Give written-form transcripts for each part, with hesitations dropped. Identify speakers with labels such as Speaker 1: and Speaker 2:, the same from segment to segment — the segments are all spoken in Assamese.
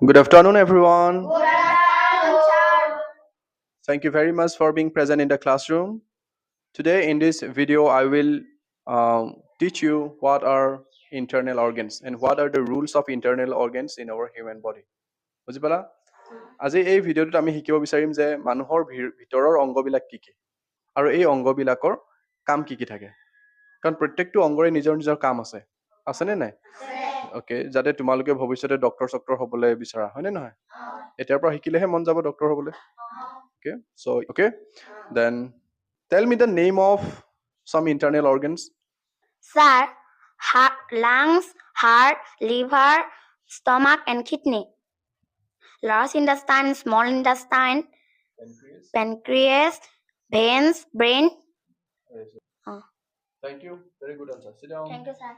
Speaker 1: Good afternoon, everyone.
Speaker 2: Good afternoon, sir.
Speaker 1: Thank you very much for being present in the classroom. Today, in this video, I will teach you what are internal organs and what are the rules of internal organs in our human body. বুজি পালা? আজি এই ভিডিঅ'টোত আমি শিকিব বিচাৰিম যে মানুহৰ ভিতৰৰ অংগবিলাক কি কি আৰু এই অংগবিলাকৰ কাম কি কি থাকে। কাৰণ প্ৰত্যেকটো অংগৰে নিজৰ নিজৰ কাম আছে। আছেনে নাই? ওকে, যাতে তোমালোকে ভৱিষ্যতে ডক্তৰ হ'বলৈ বিচৰা, হয়নে নহয়? এতিয়াৰ পৰা শিকিলেহে মন যাব ডক্তৰ হ'বলৈ। Okay, then tell me the name of some internal organs.
Speaker 2: Sir, lungs, heart, liver, stomach, and kidney. Large intestine, small intestine, pancreas, veins, brain.
Speaker 1: Thank you. Very good answer. Sit down.
Speaker 2: Thank you, sir.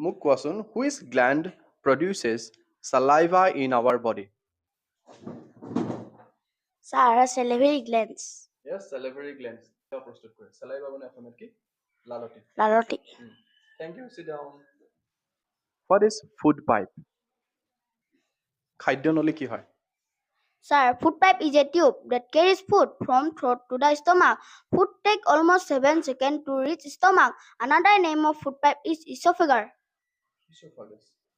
Speaker 1: Muk question, which gland produces saliva in our body?
Speaker 2: Sir, salivary glands.
Speaker 1: Yes, salivary glands. Saliva মানে অসমীয়াত কি? লালতি।
Speaker 2: Laloti.
Speaker 1: Thank you. Sit down. What is food pipe? খাদ্য নলী কি হয়?
Speaker 2: Sir, food pipe is a tube that carries food from throat to the stomach. Food takes almost 7 seconds to reach stomach. Another name of food pipe is esophagus.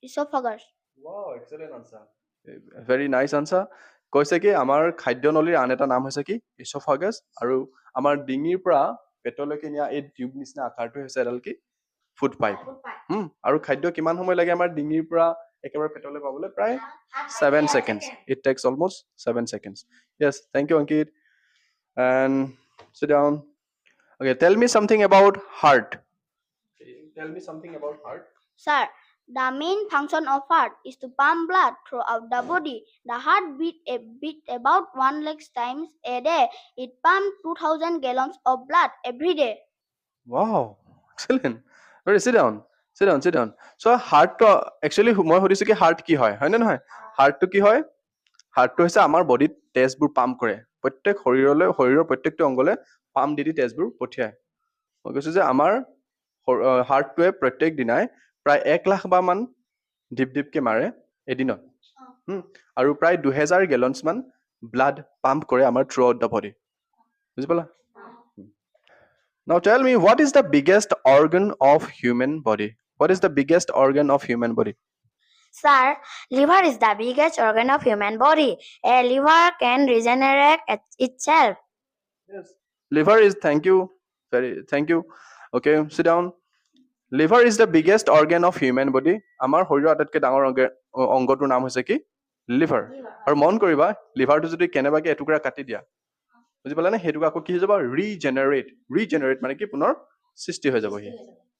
Speaker 2: Esophagus.
Speaker 1: Wow, excellent answer. Very nice answer. কৈছে কি আমাৰ খাদ্য নলীৰ আন এটা নাম হৈছে কি? ইছ'ফাগাছ। আৰু আমাৰ ডিঙিৰ পৰা পেটলৈকে নিয়া এই টিউব নিচিনা আকাৰটো হৈছে এডাল কি? Food pipe. আৰু খাদ্য কিমান সময় লাগে আমাৰ ডিঙিৰ পৰা একেবাৰে পেটলৈ পাবলৈ? প্ৰায় 7 seconds. It takes almost 7 seconds. Yes, thank you, Ankit. And sit down. Okay, tell me something about heart. Tell me something about heart.
Speaker 2: Sir, the main function of heart is to pump blood throughout the body. The heart beat about 1 lakh times a day. It pumps 2,000 gallons of blood every day.
Speaker 1: Wow, excellent. Very sit down. Sit down. So heart to actually মই সুধিছো কি heart কি হয়? হয় নে নহয়? Heart to কি হয়? Heart to হৈছে আমাৰ বডিত তেজবোৰ পাম্প কৰে। প্ৰত্যেক শৰীৰৰ প্ৰত্যেকটো অংগলে পাম্প দি তেজবোৰ পঠিয়ায়। মই কৈছো যে আমাৰ হাৰ্টটোৱে প্ৰত্যেক দিনাই প্ৰায় 1 লাখ বাৰ মান ঢিপকে মাৰে এদিনত। আৰু প্ৰায় 2000 গেলনছ মান ব্লাড পাম্প কৰে আমাৰ থ্ৰু আউট দ্য বডি। বুজি পালা? Now tell me, what is the biggest organ of human body? What is the biggest organ of human body?
Speaker 2: Sir, liver is the biggest organ of human body. A liver can regenerate itself.
Speaker 1: Yes. Liver is, thank you. Okay, sit down. Liver is the biggest organ of human body. আমাৰ শৰীৰৰ আটাইতকৈ ডাঙৰ অংগটোৰ নাম হৈছে কি? লিভাৰ। আৰু মন কৰিবা, লিভাৰটো যদি কেনেবাকে এটুকুৰা কাটি দিয়া, বুজি পালা নে? সেইটোক আকৌ কি হৈ যাব? ৰিজেনেৰেট মানে কি? পুনৰ সৃষ্টি হৈ যাব সি।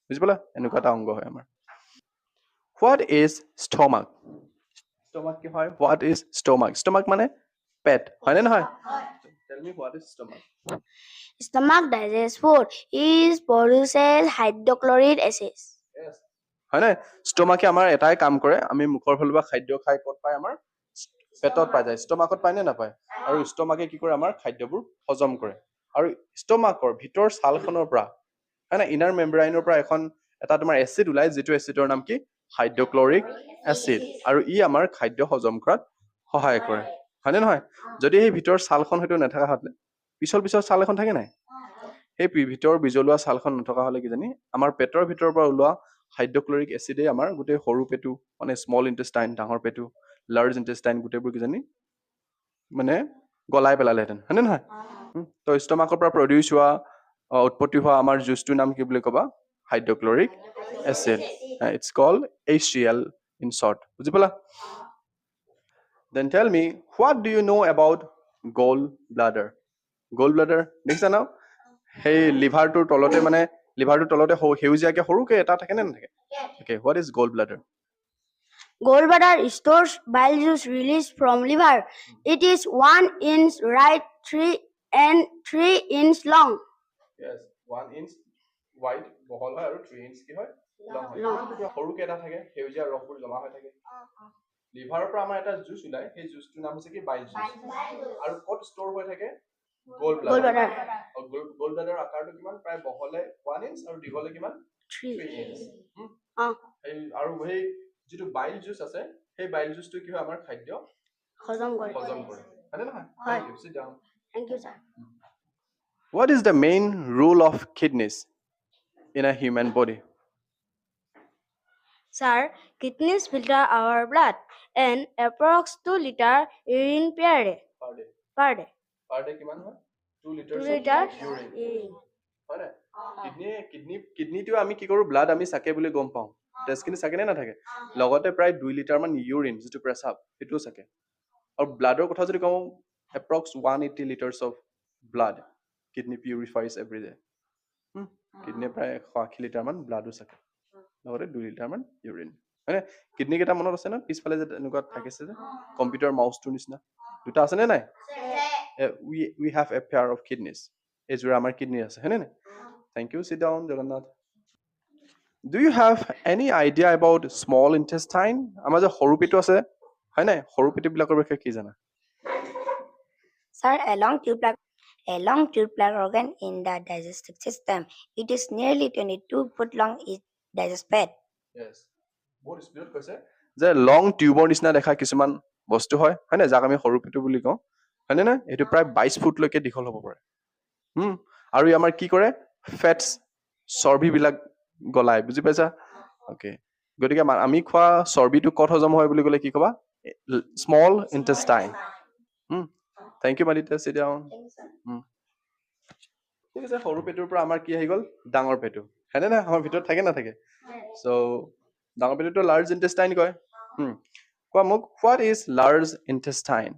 Speaker 1: বুজি পালা? এনেকুৱা এটা অংগ হয় আমাৰ। What is stomach? Stomach কি হয়? What is stomach? Stomach মানে পেট, হয় নে নহয়? Tell me, what is stomach?
Speaker 2: Stomach digests food. It produces hydrochloric acid.
Speaker 1: Yes. হয় নে? ষ্টমাকে আমাৰ এটাই কাম কৰে, আমি মুখৰ ফালৰ পৰা খাদ্য খাই ক'ত পায়? আমাৰ পেটত পাই যায়। ষ্টমাকত পায় নে নাপায়? আৰু ষ্টমাকে কি কৰে? আমাৰ খাদ্যবোৰ হজম কৰে। আৰু ষ্টমাকৰ ভিতৰ ছালখনৰ পৰা, হয় না, ইনাৰ মেম্ব্ৰেইনৰ পৰা এটা তোমাৰ এচিড ওলাই, যিটো এচিডৰ নাম কি? Hydrochloric acid. আৰু ই আমাৰ খাদ্য হজম কৰাত সহায় কৰে, হয়নে নহয়? যদি সেই ভিতৰ ছালখন হয়তো নাথাকা হ'লে, পিছল ছাল এখন থাকে নাই? সেই ভিতৰ বিজলুৱা ছালখন নথকা হ'লে কিজানি আমাৰ পেটৰ ভিতৰৰ পৰা ওলোৱা হাইড্ৰক্লৰিক এচিডে আমাৰ গোটেই সৰু পেটু, মানে স্মল ইণ্টেষ্টাইন, ডাঙৰ পেটু, লাৰ্জ ইণ্টেষ্টাইন, গোটেইবোৰ কিজানি মানে গলাই পেলালেহেঁতেন, হয়নে নহয়? তো ষ্টমাকৰ পৰা প্ৰডিউচ হোৱা, উৎপত্তি হোৱা আমাৰ জুচটোৰ নাম কি বুলি ক'বা? Hydrochloric acid. It's called HCl in short. বুজি পালা? Then tell me, what do you know about gallbladder? Gallbladder দেখিছা ন? সেই লিভাৰটোৰ তলতে সেউজীয়াকে সৰুকে এটা থাকে নে নাথাকে? Okay, what is gallbladder?
Speaker 2: Gallbladder stores bile juice released from liver. It is 1 inch wide, 3 inch long.
Speaker 1: Yes, 1 inch wide বহল হয় আৰু 3 inch কি হয়? লং হয়। সৰুকে এটা থাকে, সেউজীয়া ৰসবোৰ জমা হৈ থাকে। লিভাৰৰ পৰা আমাৰ এটা জুচ ওলাই, সেই জুচটোৰ নাম হৈছে কি? বাইল জুচ। আৰু ক'ত ষ্ট'ৰ হৈ থাকে? গলব্লাডাৰ। গলব্লাডাৰৰ আকাৰটো কিমান? প্ৰায় বহলে 1 inch আৰু দীঘলে কিমান? 3 inch। আৰু সেই যিটো বাইল জুচ আছে সেই বাইল জুচটো কি হয় আমাৰ খাদ্য
Speaker 2: হজম কৰে
Speaker 1: হজম কৰে হয়নে নহয়
Speaker 2: হয়।
Speaker 1: Thank you. Sit down.
Speaker 2: Thank you, sir.
Speaker 1: What is the main role of kidneys in a human body?
Speaker 3: Sir, kidneys filter our blood and approx 2 liter urine per day.
Speaker 1: Per day.
Speaker 3: Per day.
Speaker 1: Per day কিমান হয় 2 liters
Speaker 3: 2 liter
Speaker 1: of urine
Speaker 3: urine.
Speaker 1: হয় না কিডনিটো আমি কি কৰো ব্লাড আমি চাকে বুলি গম পাওঁ টেষ্টখিনি চাকে নে নাথাকে লগতে প্ৰায় 2 লিটাৰ মান ইউৰিন যিটো পেচাব সেইটোও চাকে আৰু ব্লাডৰ কথা যদি কওঁ approx 180 litres of blood kidney purifies every day কিডনিয়ে প্ৰায় 180 লিটাৰ মান ব্লাডো চাকে লগতে 2 লিটাৰ মান ইউৰিন হয়নে কিডনি কেইটা মনত আছে ন পিছফালে যে এনেকুৱা থাকিছে যে কম্পিউটাৰ মাউচটোৰ নিচিনা দুটা আছেনে নাই we have a pair of kidneys এইযোৰা আমাৰ কিডনি আছে হয়নে নাই thank you sit down Jagannath do you have any idea about small intestine আমাৰ যে সৰু পেটু আছে হয় নাই সৰু পেটুবিলাকৰ বিষয়ে কি জানা
Speaker 4: Sir, a long tube-like organ in the digestive system. It is nearly 22 foot long. It digests fat.
Speaker 1: yes বহুত স্পিডত কৈছে যে লং টিউবৰ নিচিনা দেখা কিছুমান বস্তু হয় হয়নে যাক আমি সৰু পেটু বুলি কওঁ হয়নে নাই এইটো প্ৰায় 22 ফুটলৈকে দীঘল হ'ব পাৰে আৰু ই আমাৰ কি কৰে ফেটছ চৰ্বিবিলাক গলায় বুজি পাইছা অ'কে গতিকে আমি খোৱা চৰ্বিটো ক'ত হজম হয় বুলি ক'লে কি ক'বা small intestine thank you Malita sit down ঠিক আছে সৰু পেটুৰ পৰা আমাৰ কি আহি গ'ল ডাঙৰ পেটু হয়নে নাই আমাৰ ভিতৰত থাকে নাথাকে চ' ডাঙৰ পেটুটো লাৰ্জ ইণ্টেষ্টাইন কয় কোৱা মোক what is large intestine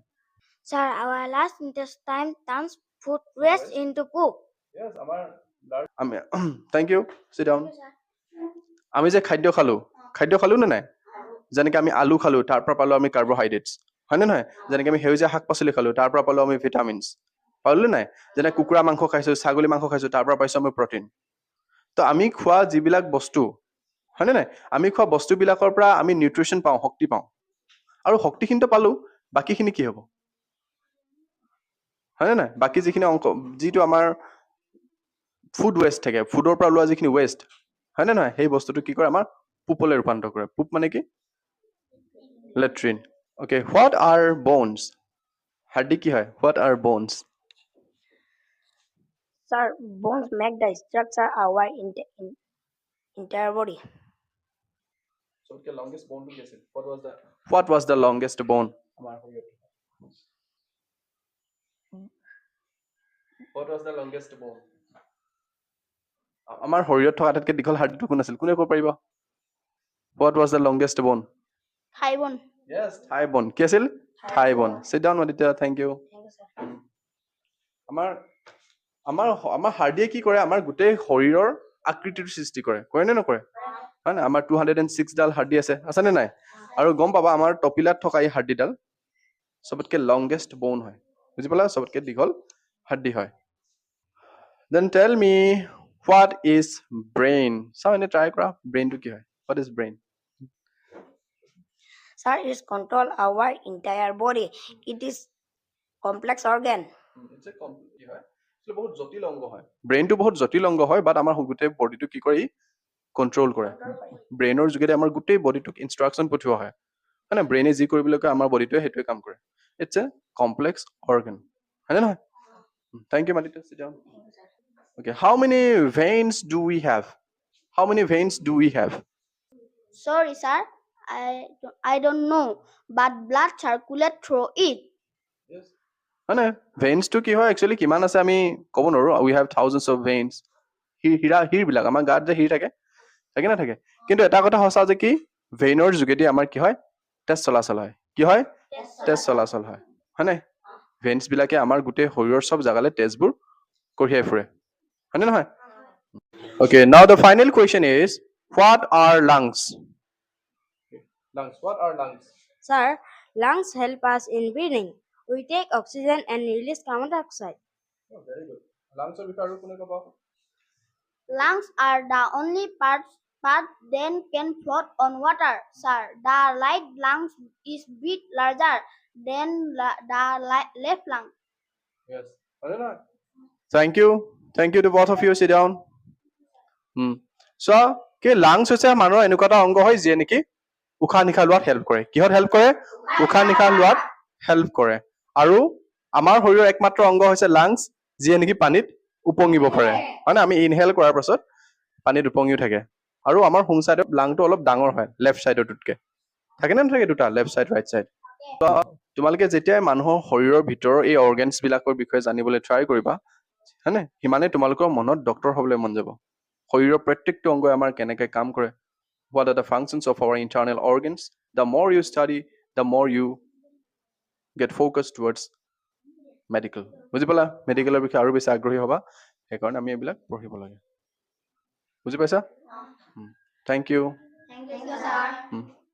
Speaker 2: Sir, our last intestine turns food waste into poop.
Speaker 1: Yes, আমি থেংক ইউ চিট ডাউন আমি যে খাদ্য খালো নে নাই যেনেকৈ আমি আলু খালো তাৰ পৰা পালো আমি কাৰ্বহাইড্ৰেটছ হয়নে নহয় যেনেকৈ আমি সেউজীয়া শাক পাচলি খালো তাৰ পৰা পালো আমি ভিটামিনছ পালো নাই যেনে কুকুৰা মাংস খাইছো ছাগলী মাংস খাইছো তাৰ পৰা পাইছো আমি প্ৰটিন তো আমি খোৱা যিবিলাক বস্তু হয়নে নাই আমি খোৱা বস্তুবিলাকৰ পৰা আমি নিউট্ৰিশ্যন পাওঁ শক্তি পাওঁ আৰু শক্তিখিনিতো পালো বাকীখিনি কি হ'ব হয়নে নাই বাকী যিখিনি অংক যিটো আমাৰ ফুড ৱেষ্ট থাকে ফুডৰ পৰা ওলোৱা যিখিনি ৱেষ্ট হয়নে নহয় সেই বস্তুটো কি কৰে আমাৰ পুপলৈ ৰূপান্তৰ কৰে পুপ মানে কি latrine okay what are bones Hardy কি হয় what are bones
Speaker 4: Sir, bones make the structure our entire body.
Speaker 1: সবতকে লংগেষ্ট বনটো কি আছিল হোৱাট ৱাজ দ্য লংগেষ্ট বন আমাৰ শৰীৰত হোৱাট ৱাজ দ্য লংগেষ্ট বন আমাৰ শৰীৰত থকা আটাইতকৈ দীঘল হাৰ্ডিটো কোন আছিল কোনে ক'ব পাৰিব হোৱাট ৱাজ দ্য লংগেষ্ট বন
Speaker 2: Thigh bone.
Speaker 1: Yes, thigh bone. কি আছিল? Thigh bone. Sit down, Maditya. Thank you.
Speaker 4: Thank you, sir.
Speaker 1: আমাৰ হাৰ্ডিয়ে কি কৰে আমাৰ গোটেই শৰীৰৰ আকৃতিৰ সৃষ্টি কৰে নে নকৰে হয় না আমাৰ 206 ডাল হাৰ্ডি আছেনে নাই আৰু গম পাবা আমাৰ টপিলাত থকা এই হাৰ্ডিডাল সবতকে লংগেষ্ট বোন হয় বুজি পালা সবতকে দীঘল হাৰ্ডি হয় then tell me what is brain চাওঁ এনে ট্ৰাই কৰা ব্ৰেইনটো কি হয় what is brain
Speaker 4: Sir, it control our entire body. It is complex organ.
Speaker 1: বহুত জটিল অংগ হয় ব্ৰেইনটো বহুত জটিল অংগ হয় বাট আমাৰ গোটেই বডিটো কি কৰে কণ্ট্ৰল কৰে ব্ৰেইনৰ যোগেদি আমাৰ গোটেই বডিটোক ইনষ্ট্ৰাকশ্যন পঠিওৱা হয় মানে ব্ৰেইনে যি কৰিবলৈ কয় আমাৰ বডিটোৱে সেইটোৱে কাম কৰে ইটছ এ কমপ্লেক্স অৰ্গেন হয়নে নহয় thank you Malita sit down okay how many veins do we have
Speaker 2: Sorry, sir. I don't know, but blood circulates through it.
Speaker 1: মানে ভেইনছটো কি হয় একচুৱেলি কিমান আছে আমি ক'ব নোৱাৰো উই হেভ থাউজেণ্ডছ অফ ভেইনছ হিৰবিলাক আমাৰ গাত যে হিৰ থাকে নাথাকে কিন্তু এটা কথা সঁচা যে কি ভেইনৰ যোগেদি আমাৰ কি হয় তেজ চলাচল হয় কি হয় তেজ চলাচল হয় হয়নে ভেইনছবিলাকে আমাৰ গোটেই শৰীৰৰ চব জাগালৈ তেজবোৰ কঢ়িয়াই ফুৰে হয়নে নহয় অ'কে নাও the final question is what are lungs what are lungs
Speaker 3: Sir, lungs help us in breathing. We take oxygen and release carbon dioxide.
Speaker 1: oh very good lungs er বিষয়ে আৰু কোনে ক'ব
Speaker 2: Lungs are the only part that can float on water, sir. The right lung is bit larger than the left lung.
Speaker 1: yes thank you to both of you sit down so কি লাংছ হৈছে মানুহৰ এনেকুৱা এটা অংগ হয় যিয়ে নেকি উশাহ নিশাহ লোৱাত হেল্প কৰে কিহত হেল্প কৰে উশাহ নিশাহ লোৱাত হেল্প কৰে আৰু আমাৰ শৰীৰৰ একমাত্ৰ অংগ হৈছে লাংছ যিয়ে নেকি পানীত উপঙিব পাৰে হয় না আমি ইনহেল কৰাৰ পাছত পানীত উপঙিও থাকে আৰু আমাৰ সোঁ চাইডত লাংটো অলপ ডাঙৰ হয় লেফ্ট চাইডৰটোতকে থাকে নে নাথাকে দুটা লেফ্ট চাইড ৰাইট চাইড তোমালোকে যেতিয়াই মানুহৰ শৰীৰৰ ভিতৰৰ এই অৰ্গেনছ বিলাকৰ বিষয়ে জানিবলৈ ট্ৰাই কৰিবা হয়নে সিমানে তোমালোকৰ মনত ডক্তৰ হ'বলৈ মন যাব শৰীৰৰ প্ৰত্যেকটো অংগই আমাৰ কেনেকৈ কাম কৰে what are the functions of our internal organs the more you study the more you get focused towards medical বুজি পালা মেডিকেলৰ বিষয়ে আৰু বেছি আগ্ৰহী হ'বা সেইকাৰণে আমি এইবিলাক পঢ়িব লাগে বুজি পাইছা thank you
Speaker 2: Thank you, sir.